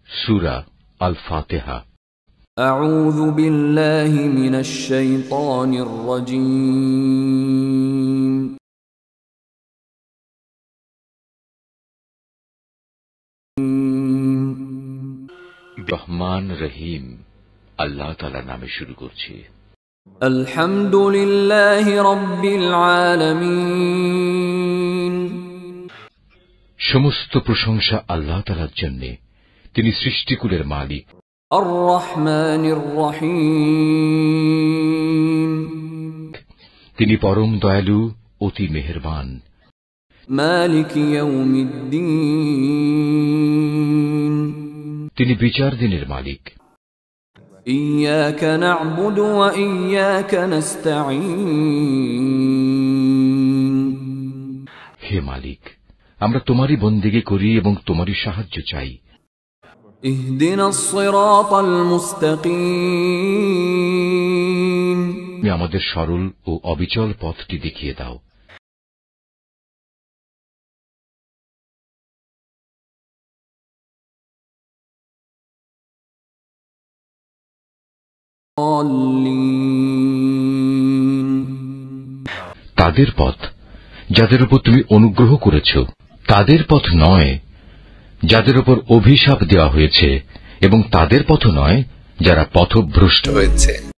সূরা আল ফাতিহা। আউযু বিল্লাহি মিনাশ শাইতানির রাজীম। রহমান রহিম আল্লাহ তাআলার নামে শুরু করছি। আলহামদুলিল্লাহি রাব্বিল আলামিন। সমস্ত প্রশংসা আল্লাহ তাআলার জন্য, তিনি সৃষ্টিকুলের মালিক। আর রহমানির রহিম, তিনি পরম দয়ালু, অতি মেহেরবান। মালিক ইয়াউমিদ্দিন, তিনি বিচার দিনের মালিক। ইয়াকা না'বুদু ওয়া ইয়াকা নাস্তাঈন, হে মালিক, আমরা তোমারই বন্দেগী করি এবং তোমারই সাহায্য চাই। ইহদিনাস সিরাতাল মুস্তাকিম, তুমি আমাদের সরল ও অবিচল পথটি দেখিয়ে দাও। তাদের পথ যাদের উপর তুমি অনুগ্রহ করেছ, তাদের পথ নয় যাদের উপর অভিশাপ দেওয়া হয়েছে, এবং তাদের পথ নয় যারা পথভ্রষ্ট হয়েছে।